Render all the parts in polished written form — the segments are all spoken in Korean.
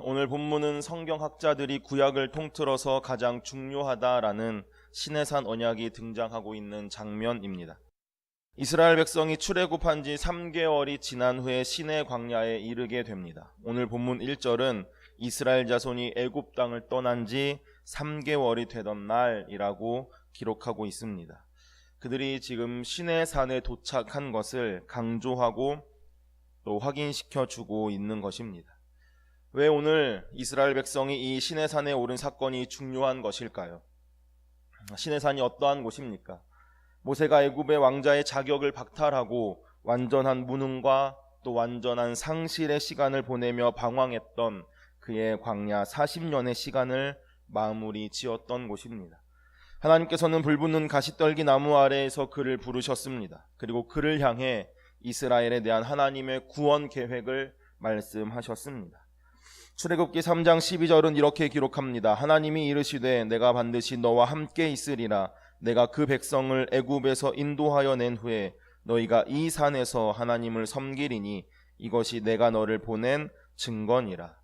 오늘 본문은 성경학자들이 구약을 통틀어서 가장 중요하다라는 시내산 언약이 등장하고 있는 장면입니다. 이스라엘 백성이 출애굽한 지 3개월이 지난 후에 시내 광야에 이르게 됩니다. 오늘 본문 1절은 이스라엘 자손이 애굽 땅을 떠난 지 3개월이 되던 날이라고 기록하고 있습니다. 그들이 지금 시내산에 도착한 것을 강조하고 또 확인시켜 주고 있는 것입니다. 왜 오늘 이스라엘 백성이 이 시내산에 오른 사건이 중요한 것일까요? 시내산이 어떠한 곳입니까? 모세가 애굽의 왕자의 자격을 박탈하고 완전한 무능과 또 완전한 상실의 시간을 보내며 방황했던 그의 광야 40년의 시간을 마무리 지었던 곳입니다. 하나님께서는 불붙는 가시떨기 나무 아래에서 그를 부르셨습니다. 그리고 그를 향해 이스라엘에 대한 하나님의 구원 계획을 말씀하셨습니다. 출애굽기 3장 12절은 이렇게 기록합니다. 하나님이 이르시되 내가 반드시 너와 함께 있으리라. 내가 그 백성을 애굽에서 인도하여 낸 후에 너희가 이 산에서 하나님을 섬기리니 이것이 내가 너를 보낸 증거니라.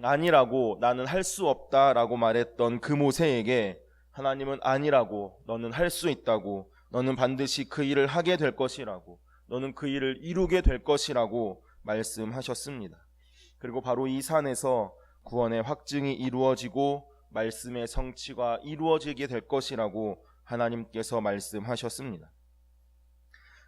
아니라고, 나는 할 수 없다라고 말했던 그 모세에게 하나님은 아니라고, 너는 할 수 있다고, 너는 반드시 그 일을 하게 될 것이라고, 너는 그 일을 이루게 될 것이라고 말씀하셨습니다. 그리고 바로 이 산에서 구원의 확증이 이루어지고 말씀의 성취가 이루어지게 될 것이라고 하나님께서 말씀하셨습니다.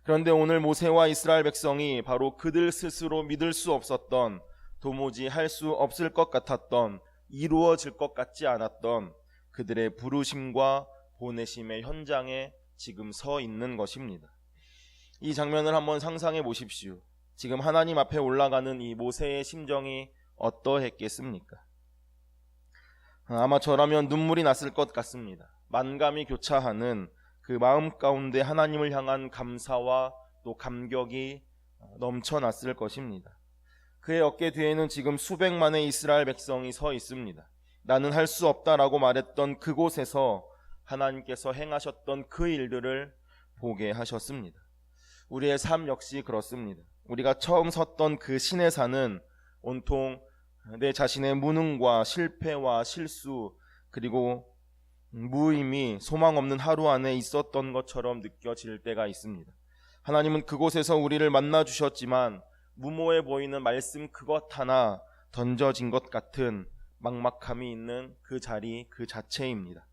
그런데 오늘 모세와 이스라엘 백성이 바로 그들 스스로 믿을 수 없었던, 도무지 할 수 없을 것 같았던, 이루어질 것 같지 않았던 그들의 부르심과 보내심의 현장에 지금 서 있는 것입니다. 이 장면을 한번 상상해 보십시오. 지금 하나님 앞에 올라가는 이 모세의 심정이 어떠했겠습니까? 아마 저라면 눈물이 났을 것 같습니다. 만감이 교차하는 그 마음 가운데 하나님을 향한 감사와 또 감격이 넘쳐났을 것입니다. 그의 어깨 뒤에는 지금 수백만의 이스라엘 백성이 서 있습니다. 나는 할 수 없다라고 말했던 그곳에서 하나님께서 행하셨던 그 일들을 보게 하셨습니다. 우리의 삶 역시 그렇습니다. 우리가 처음 섰던 그 시내산은 온통 내 자신의 무능과 실패와 실수 그리고 무의미, 소망 없는 하루 안에 있었던 것처럼 느껴질 때가 있습니다. 하나님은 그곳에서 우리를 만나 주셨지만 무모해 보이는 말씀 그것 하나 던져진 것 같은 막막함이 있는 그 자리 그 자체입니다.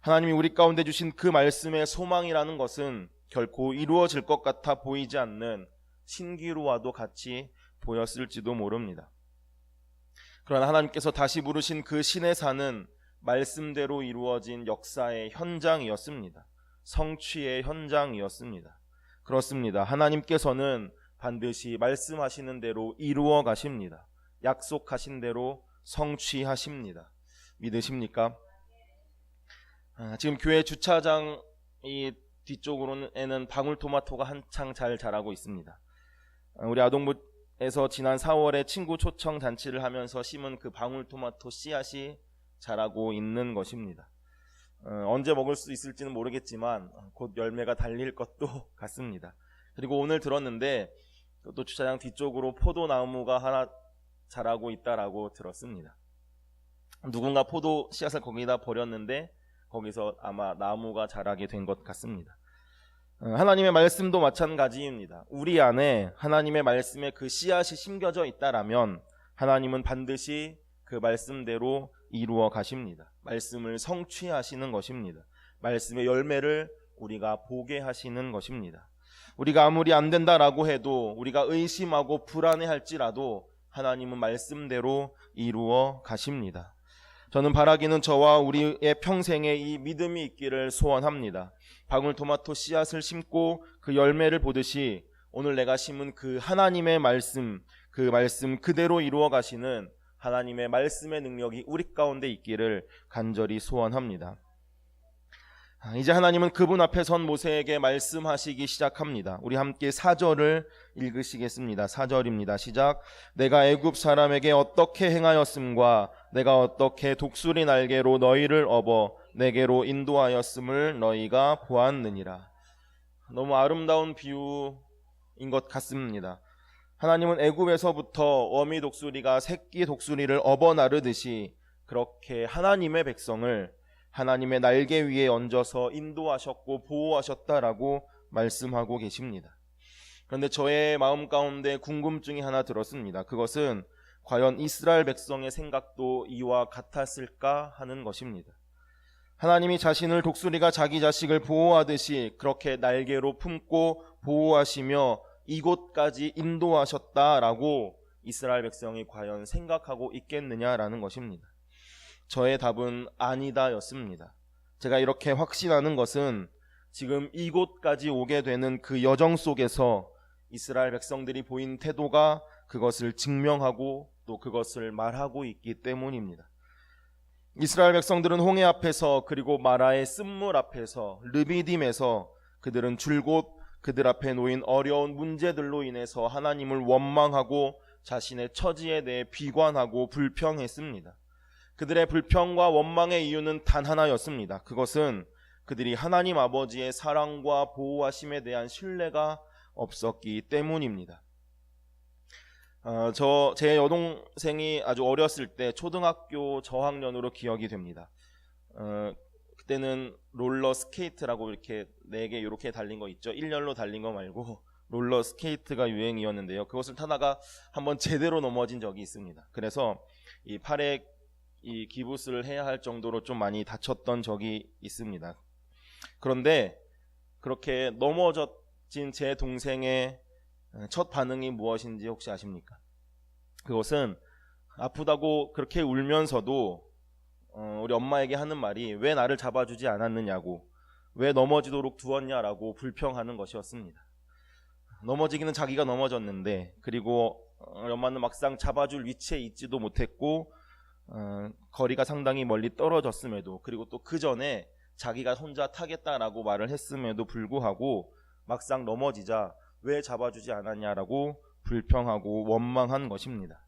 하나님이 우리 가운데 주신 그 말씀의 소망이라는 것은 결코 이루어질 것 같아 보이지 않는 신기루와도 같이 보였을지도 모릅니다. 그러나 하나님께서 다시 부르신 그 시내산은 말씀대로 이루어진 역사의 현장이었습니다. 성취의 현장이었습니다. 그렇습니다. 하나님께서는 반드시 말씀하시는 대로 이루어 가십니다. 약속하신 대로 성취하십니다. 믿으십니까? 지금 교회 주차장 이 뒤쪽으로는 방울토마토가 한창 잘 자라고 있습니다. 우리 아동부에서 지난 4월에 친구 초청 잔치를 하면서 심은 그 방울토마토 씨앗이 자라고 있는 것입니다. 언제 먹을 수 있을지는 모르겠지만 곧 열매가 달릴 것도 같습니다. 그리고 오늘 들었는데 또 주차장 뒤쪽으로 포도나무가 하나 자라고 있다라고 들었습니다. 누군가 포도 씨앗을 거기다 버렸는데 거기서 아마 나무가 자라게 된 것 같습니다. 하나님의 말씀도 마찬가지입니다. 우리 안에 하나님의 말씀에 그 씨앗이 심겨져 있다라면 하나님은 반드시 그 말씀대로 이루어 가십니다. 말씀을 성취하시는 것입니다. 말씀의 열매를 우리가 보게 하시는 것입니다. 우리가 아무리 안 된다라고 해도, 우리가 의심하고 불안해할지라도 하나님은 말씀대로 이루어 가십니다. 저는 바라기는 저와 우리의 평생에 이 믿음이 있기를 소원합니다. 방울토마토 씨앗을 심고 그 열매를 보듯이 오늘 내가 심은 그 하나님의 말씀, 그 말씀 그대로 이루어 가시는 하나님의 말씀의 능력이 우리 가운데 있기를 간절히 소원합니다. 이제 하나님은 그분 앞에 선 모세에게 말씀하시기 시작합니다. 우리 함께 4절을 읽으시겠습니다. 4절입니다. 시작. 내가 애굽 사람에게 어떻게 행하였음과 내가 어떻게 독수리 날개로 너희를 업어 내게로 인도하였음을 너희가 보았느니라. 너무 아름다운 비유인 것 같습니다. 하나님은 애굽에서부터 어미 독수리가 새끼 독수리를 업어나르듯이 그렇게 하나님의 백성을 하나님의 날개 위에 얹어서 인도하셨고 보호하셨다라고 말씀하고 계십니다. 그런데 저의 마음 가운데 궁금증이 하나 들었습니다. 그것은 과연 이스라엘 백성의 생각도 이와 같았을까 하는 것입니다. 하나님이 자신을 독수리가 자기 자식을 보호하듯이 그렇게 날개로 품고 보호하시며 이곳까지 인도하셨다라고 이스라엘 백성이 과연 생각하고 있겠느냐라는 것입니다. 저의 답은 아니다였습니다. 제가 이렇게 확신하는 것은 지금 이곳까지 오게 되는 그 여정 속에서 이스라엘 백성들이 보인 태도가 그것을 증명하고 또 그것을 말하고 있기 때문입니다. 이스라엘 백성들은 홍해 앞에서 그리고 마라의 쓴물 앞에서 르비딤에서 그들은 줄곧 그들 앞에 놓인 어려운 문제들로 인해서 하나님을 원망하고 자신의 처지에 대해 비관하고 불평했습니다. 그들의 불평과 원망의 이유는 단 하나였습니다. 그것은 그들이 하나님 아버지의 사랑과 보호하심에 대한 신뢰가 없었기 때문입니다. 제 여동생이 아주 어렸을 때 초등학교 저학년으로 기억이 됩니다. 그때는 롤러 스케이트라고 이렇게 4개 이렇게 달린 거 있죠. 일렬로 달린 거 말고 롤러 스케이트가 유행이었는데요. 그것을 타다가 한번 제대로 넘어진 적이 있습니다. 그래서 이 팔에 이 기부스를 해야 할 정도로 좀 많이 다쳤던 적이 있습니다. 그런데 그렇게 넘어진 제 동생의 첫 반응이 무엇인지 혹시 아십니까? 그것은 아프다고 그렇게 울면서도 우리 엄마에게 하는 말이 왜 나를 잡아주지 않았느냐고, 왜 넘어지도록 두었냐라고 불평하는 것이었습니다. 넘어지기는 자기가 넘어졌는데, 그리고 우리 엄마는 막상 잡아줄 위치에 있지도 못했고 거리가 상당히 멀리 떨어졌음에도, 그리고 또 그 전에 자기가 혼자 타겠다라고 말을 했음에도 불구하고 막상 넘어지자 왜 잡아주지 않았냐라고 불평하고 원망한 것입니다.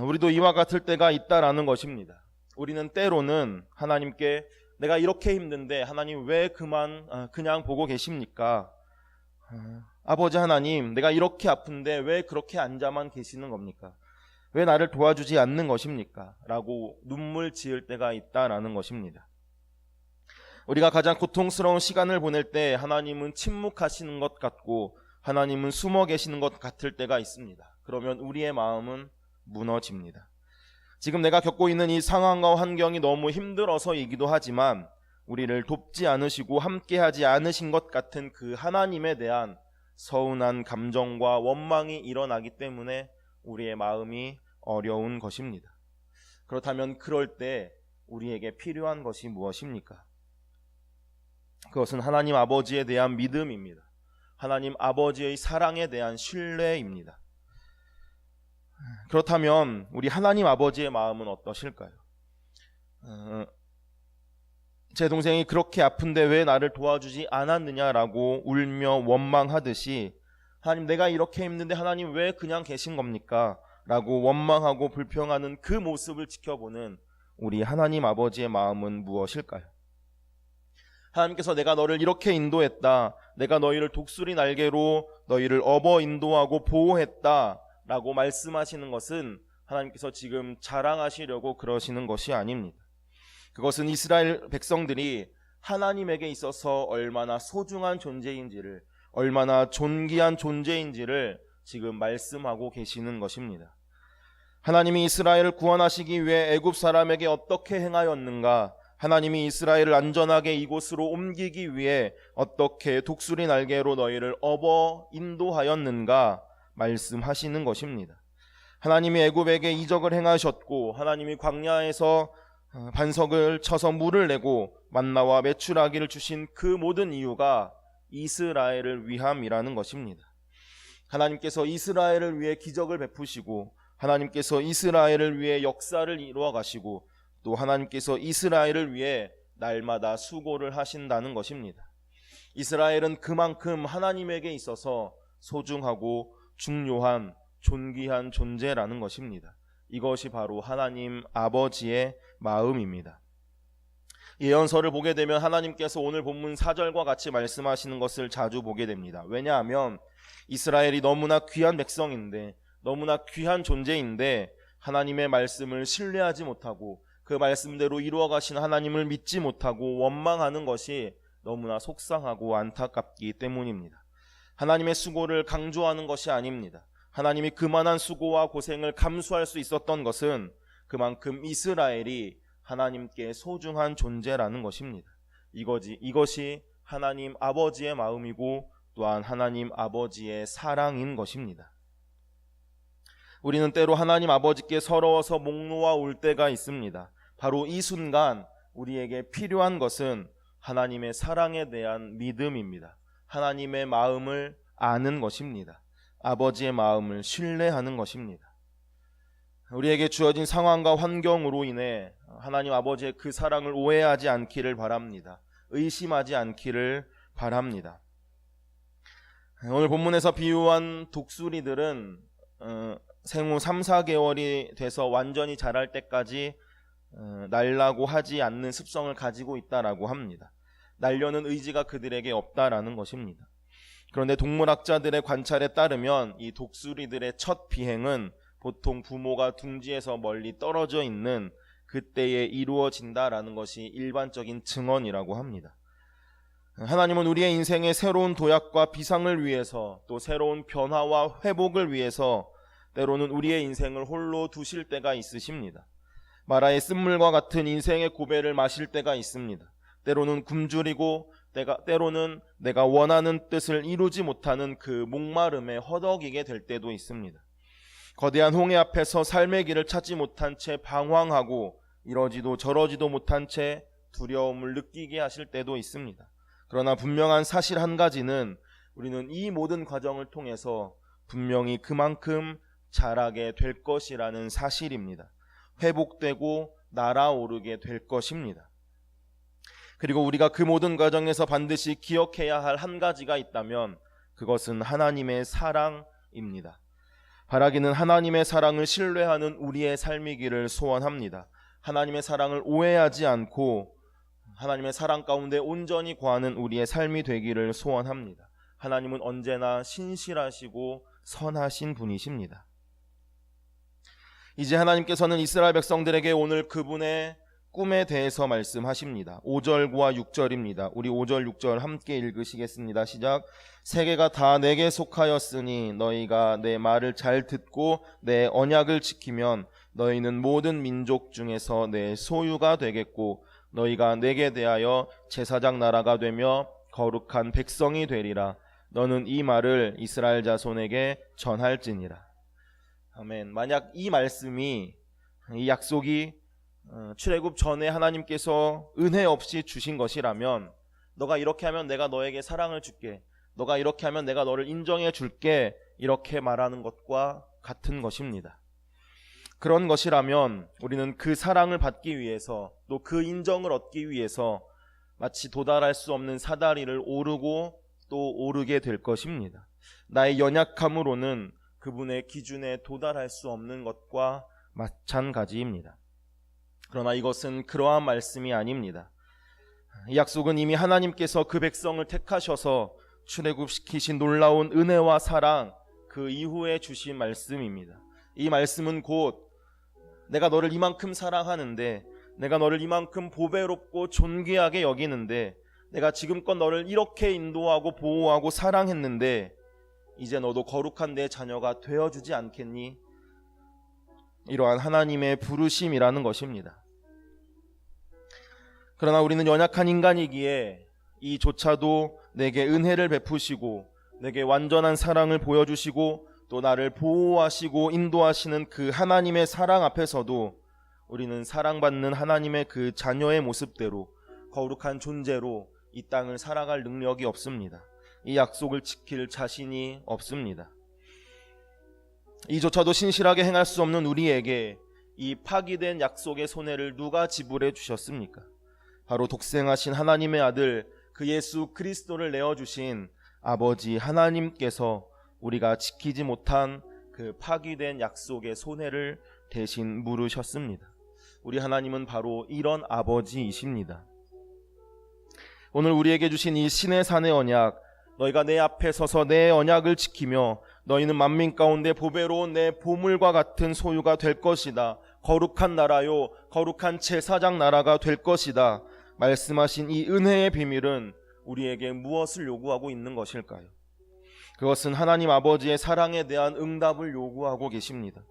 우리도 이와 같을 때가 있다라는 것입니다. 우리는 때로는 하나님께 내가 이렇게 힘든데 하나님 왜 그냥 보고 계십니까? 아버지 하나님, 내가 이렇게 아픈데 왜 그렇게 앉아만 계시는 겁니까? 왜 나를 도와주지 않는 것입니까? 라고 눈물 지을 때가 있다라는 것입니다. 우리가 가장 고통스러운 시간을 보낼 때 하나님은 침묵하시는 것 같고 하나님은 숨어 계시는 것 같을 때가 있습니다. 그러면 우리의 마음은 무너집니다. 지금 내가 겪고 있는 이 상황과 환경이 너무 힘들어서이기도 하지만 우리를 돕지 않으시고 함께하지 않으신 것 같은 그 하나님에 대한 서운한 감정과 원망이 일어나기 때문에 우리의 마음이 어려운 것입니다. 그렇다면 그럴 때 우리에게 필요한 것이 무엇입니까? 그것은 하나님 아버지에 대한 믿음입니다. 하나님 아버지의 사랑에 대한 신뢰입니다. 그렇다면 우리 하나님 아버지의 마음은 어떠실까요? 제 동생이 그렇게 아픈데 왜 나를 도와주지 않았느냐라고 울며 원망하듯이 하나님, 내가 이렇게 힘든데 하나님 왜 그냥 계신 겁니까? 라고 원망하고 불평하는 그 모습을 지켜보는 우리 하나님 아버지의 마음은 무엇일까요? 하나님께서 내가 너를 이렇게 인도했다, 내가 너희를 독수리 날개로 너희를 업어 인도하고 보호했다 라고 말씀하시는 것은 하나님께서 지금 자랑하시려고 그러시는 것이 아닙니다. 그것은 이스라엘 백성들이 하나님에게 있어서 얼마나 소중한 존재인지를, 얼마나 존귀한 존재인지를 지금 말씀하고 계시는 것입니다. 하나님이 이스라엘을 구원하시기 위해 애굽 사람에게 어떻게 행하였는가, 하나님이 이스라엘을 안전하게 이곳으로 옮기기 위해 어떻게 독수리 날개로 너희를 업어 인도하였는가 말씀하시는 것입니다. 하나님이 애굽에게 이적을 행하셨고 하나님이 광야에서 반석을 쳐서 물을 내고 만나와 메추라기를 주신 그 모든 이유가 이스라엘을 위함이라는 것입니다. 하나님께서 이스라엘을 위해 기적을 베푸시고 하나님께서 이스라엘을 위해 역사를 이루어 가시고 또 하나님께서 이스라엘을 위해 날마다 수고를 하신다는 것입니다. 이스라엘은 그만큼 하나님에게 있어서 소중하고 중요한 존귀한 존재라는 것입니다. 이것이 바로 하나님 아버지의 마음입니다. 예언서를 보게 되면 하나님께서 오늘 본문 4절과 같이 말씀하시는 것을 자주 보게 됩니다. 왜냐하면 이스라엘이 너무나 귀한 백성인데, 너무나 귀한 존재인데 하나님의 말씀을 신뢰하지 못하고 그 말씀대로 이루어 가신 하나님을 믿지 못하고 원망하는 것이 너무나 속상하고 안타깝기 때문입니다. 하나님의 수고를 강조하는 것이 아닙니다. 하나님이 그만한 수고와 고생을 감수할 수 있었던 것은 그만큼 이스라엘이 하나님께 소중한 존재라는 것입니다. 이것이 하나님 아버지의 마음이고 또한 하나님 아버지의 사랑인 것입니다. 우리는 때로 하나님 아버지께 서러워서 목 놓아 울 때가 있습니다. 바로 이 순간 우리에게 필요한 것은 하나님의 사랑에 대한 믿음입니다. 하나님의 마음을 아는 것입니다. 아버지의 마음을 신뢰하는 것입니다. 우리에게 주어진 상황과 환경으로 인해 하나님 아버지의 그 사랑을 오해하지 않기를 바랍니다. 의심하지 않기를 바랍니다. 오늘 본문에서 비유한 독수리들은 생후 3, 4개월이 돼서 완전히 자랄 때까지 날라고 하지 않는 습성을 가지고 있다라고 합니다. 날려는 의지가 그들에게 없다라는 것입니다. 그런데 동물학자들의 관찰에 따르면 이 독수리들의 첫 비행은 보통 부모가 둥지에서 멀리 떨어져 있는 그때에 이루어진다라는 것이 일반적인 증언이라고 합니다. 하나님은 우리의 인생의 새로운 도약과 비상을 위해서, 또 새로운 변화와 회복을 위해서 때로는 우리의 인생을 홀로 두실 때가 있으십니다. 마라의 쓴물과 같은 인생의 고배를 마실 때가 있습니다. 때로는 굶주리고 때로는 내가 원하는 뜻을 이루지 못하는 그 목마름에 허덕이게 될 때도 있습니다. 거대한 홍해 앞에서 삶의 길을 찾지 못한 채 방황하고 이러지도 저러지도 못한 채 두려움을 느끼게 하실 때도 있습니다. 그러나 분명한 사실 한 가지는 우리는 이 모든 과정을 통해서 분명히 그만큼 자라게 될 것이라는 사실입니다. 회복되고 날아오르게 될 것입니다. 그리고 우리가 그 모든 과정에서 반드시 기억해야 할 한 가지가 있다면 그것은 하나님의 사랑입니다. 바라기는 하나님의 사랑을 신뢰하는 우리의 삶이기를 소원합니다. 하나님의 사랑을 오해하지 않고 하나님의 사랑 가운데 온전히 거하는 우리의 삶이 되기를 소원합니다. 하나님은 언제나 신실하시고 선하신 분이십니다. 이제 하나님께서는 이스라엘 백성들에게 오늘 그분의 꿈에 대해서 말씀하십니다. 5절과 6절입니다. 우리 5절 6절 함께 읽으시겠습니다. 시작. 세계가 다 내게 속하였으니 너희가 내 말을 잘 듣고 내 언약을 지키면 너희는 모든 민족 중에서 내 소유가 되겠고 너희가 내게 대하여 제사장 나라가 되며 거룩한 백성이 되리라. 너는 이 말을 이스라엘 자손에게 전할지니라. 아멘. 만약 이 말씀이, 이 약속이 출애굽 전에 하나님께서 은혜 없이 주신 것이라면, 너가 이렇게 하면 내가 너에게 사랑을 줄게, 너가 이렇게 하면 내가 너를 인정해 줄게, 이렇게 말하는 것과 같은 것입니다. 그런 것이라면 우리는 그 사랑을 받기 위해서, 또 그 인정을 얻기 위해서 마치 도달할 수 없는 사다리를 오르고 또 오르게 될 것입니다. 나의 연약함으로는 그분의 기준에 도달할 수 없는 것과 마찬가지입니다. 그러나 이것은 그러한 말씀이 아닙니다. 이 약속은 이미 하나님께서 그 백성을 택하셔서 출애굽시키신 놀라운 은혜와 사랑, 그 이후에 주신 말씀입니다. 이 말씀은 곧 내가 너를 이만큼 사랑하는데, 내가 너를 이만큼 보배롭고 존귀하게 여기는데, 내가 지금껏 너를 이렇게 인도하고 보호하고 사랑했는데 이제 너도 거룩한 내 자녀가 되어주지 않겠니? 이러한 하나님의 부르심이라는 것입니다. 그러나 우리는 연약한 인간이기에 이조차도 내게 은혜를 베푸시고 내게 완전한 사랑을 보여주시고 또 나를 보호하시고 인도하시는 그 하나님의 사랑 앞에서도 우리는 사랑받는 하나님의 그 자녀의 모습대로 거룩한 존재로 이 땅을 살아갈 능력이 없습니다. 이 약속을 지킬 자신이 없습니다. 이조차도 신실하게 행할 수 없는 우리에게 이 파기된 약속의 손해를 누가 지불해 주셨습니까? 바로 독생하신 하나님의 아들 그 예수 그리스도를 내어주신 아버지 하나님께서 우리가 지키지 못한 그 파기된 약속의 손해를 대신 물으셨습니다. 우리 하나님은 바로 이런 아버지이십니다. 오늘 우리에게 주신 이 신의 산의 언약, 너희가 내 앞에 서서 내 언약을 지키며 너희는 만민 가운데 보배로운 내 보물과 같은 소유가 될 것이다. 거룩한 나라요, 거룩한 제사장 나라가 될 것이다. 말씀하신 이 은혜의 비밀은 우리에게 무엇을 요구하고 있는 것일까요? 그것은 하나님 아버지의 사랑에 대한 응답을 요구하고 계십니다.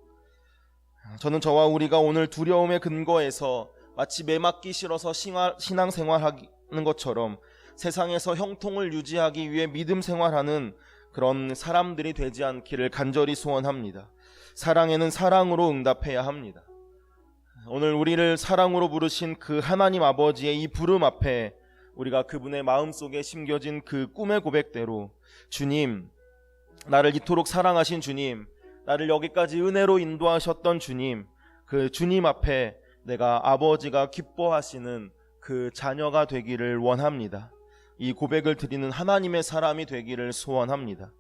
저는 저와 우리가 오늘 두려움의 근거에서 마치 매 맞기 싫어서 신앙생활하는 것처럼 세상에서 형통을 유지하기 위해 믿음 생활하는 그런 사람들이 되지 않기를 간절히 소원합니다. 사랑에는 사랑으로 응답해야 합니다. 오늘 우리를 사랑으로 부르신 그 하나님 아버지의 이 부름 앞에 우리가 그분의 마음속에 심겨진 그 꿈의 고백대로, 주님, 나를 이토록 사랑하신 주님, 나를 여기까지 은혜로 인도하셨던 주님, 그 주님 앞에 내가 아버지가 기뻐하시는 그 자녀가 되기를 원합니다. 이 고백을 드리는 하나님의 사람이 되기를 소원합니다.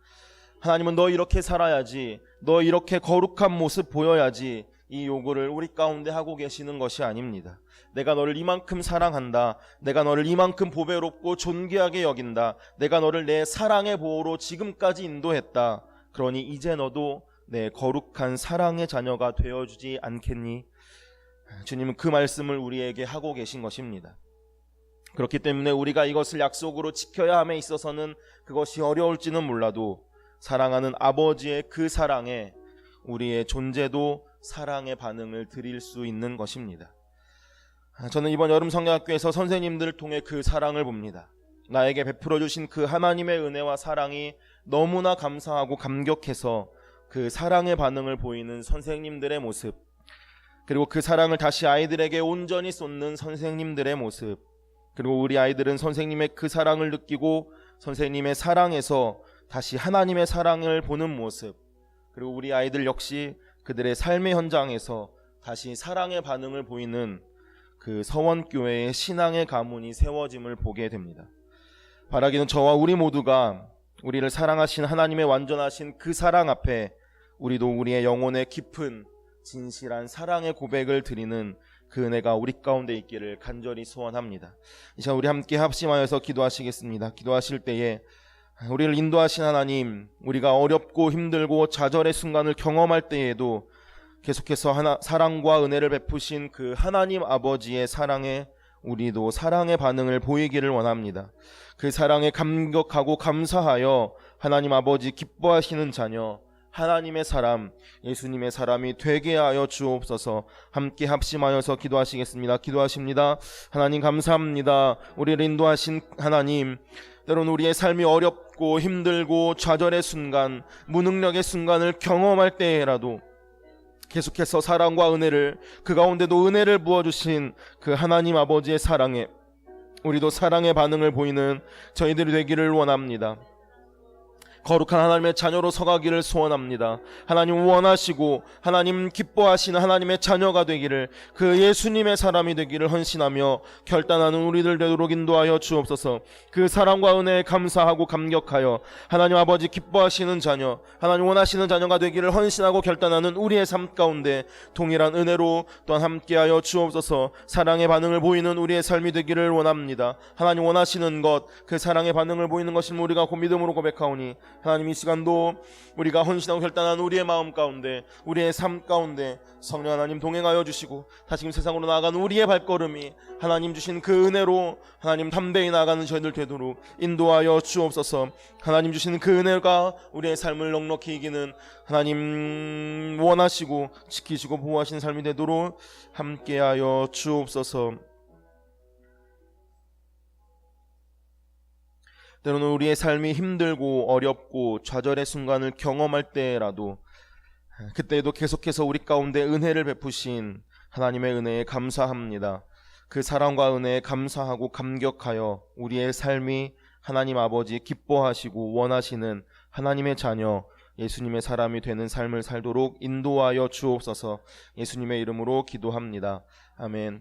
하나님은 너 이렇게 살아야지, 너 이렇게 거룩한 모습 보여야지, 이 요구를 우리 가운데 하고 계시는 것이 아닙니다. 내가 너를 이만큼 사랑한다, 내가 너를 이만큼 보배롭고 존귀하게 여긴다, 내가 너를 내 사랑의 보호로 지금까지 인도했다. 그러니 이제 너도 내 거룩한 사랑의 자녀가 되어주지 않겠니? 주님은 그 말씀을 우리에게 하고 계신 것입니다. 그렇기 때문에 우리가 이것을 약속으로 지켜야 함에 있어서는 그것이 어려울지는 몰라도 사랑하는 아버지의 그 사랑에 우리의 존재도 사랑의 반응을 드릴 수 있는 것입니다. 저는 이번 여름 성경학교에서 선생님들을 통해 그 사랑을 봅니다. 나에게 베풀어 주신 그 하나님의 은혜와 사랑이 너무나 감사하고 감격해서 그 사랑의 반응을 보이는 선생님들의 모습, 그리고 그 사랑을 다시 아이들에게 온전히 쏟는 선생님들의 모습, 그리고 우리 아이들은 선생님의 그 사랑을 느끼고 선생님의 사랑에서 다시 하나님의 사랑을 보는 모습, 그리고 우리 아이들 역시 그들의 삶의 현장에서 다시 사랑의 반응을 보이는 그 서원교회의 신앙의 가문이 세워짐을 보게 됩니다. 바라기는 저와 우리 모두가 우리를 사랑하신 하나님의 완전하신 그 사랑 앞에 우리도 우리의 영혼의 깊은 진실한 사랑의 고백을 드리는 그 은혜가 우리 가운데 있기를 간절히 소원합니다. 이 시간 우리 함께 합심하여서 기도하시겠습니다. 기도하실 때에 우리를 인도하신 하나님, 우리가 어렵고 힘들고 좌절의 순간을 경험할 때에도 계속해서 사랑과 은혜를 베푸신 그 하나님 아버지의 사랑에 우리도 사랑의 반응을 보이기를 원합니다. 그 사랑에 감격하고 감사하여 하나님 아버지 기뻐하시는 자녀, 하나님의 사람, 예수님의 사람이 되게 하여 주옵소서. 함께 합심하여서 기도하시겠습니다. 기도하십니다. 하나님 감사합니다. 우리를 인도하신 하나님, 때로는 우리의 삶이 어렵고 힘들고 좌절의 순간, 무능력의 순간을 경험할 때에라도 계속해서 사랑과 은혜를, 그 가운데도 은혜를 부어주신 그 하나님 아버지의 사랑에 우리도 사랑의 반응을 보이는 저희들이 되기를 원합니다. 거룩한 하나님의 자녀로 서가기를 소원합니다. 하나님 원하시고 하나님 기뻐하시는 하나님의 자녀가 되기를, 그 예수님의 사람이 되기를 헌신하며 결단하는 우리들 되도록 인도하여 주옵소서. 그 사랑과 은혜에 감사하고 감격하여 하나님 아버지 기뻐하시는 자녀, 하나님 원하시는 자녀가 되기를 헌신하고 결단하는 우리의 삶 가운데 동일한 은혜로 또한 함께하여 주옵소서. 사랑의 반응을 보이는 우리의 삶이 되기를 원합니다. 하나님 원하시는 것, 그 사랑의 반응을 보이는 것을 우리가 믿음으로 고백하오니 하나님 이 시간도 우리가 헌신하고 결단한 우리의 마음 가운데, 우리의 삶 가운데 성령 하나님 동행하여 주시고 다시금 세상으로 나아가는 우리의 발걸음이 하나님 주신 그 은혜로 하나님 담대히 나아가는 저희들 되도록 인도하여 주옵소서. 하나님 주신 그 은혜가 우리의 삶을 넉넉히 이기는 하나님 원하시고 지키시고 보호하시는 삶이 되도록 함께하여 주옵소서. 때로는 우리의 삶이 힘들고 어렵고 좌절의 순간을 경험할 때라도 그때에도 계속해서 우리 가운데 은혜를 베푸신 하나님의 은혜에 감사합니다. 그 사랑과 은혜에 감사하고 감격하여 우리의 삶이 하나님 아버지 기뻐하시고 원하시는 하나님의 자녀, 예수님의 사람이 되는 삶을 살도록 인도하여 주옵소서. 예수님의 이름으로 기도합니다. 아멘.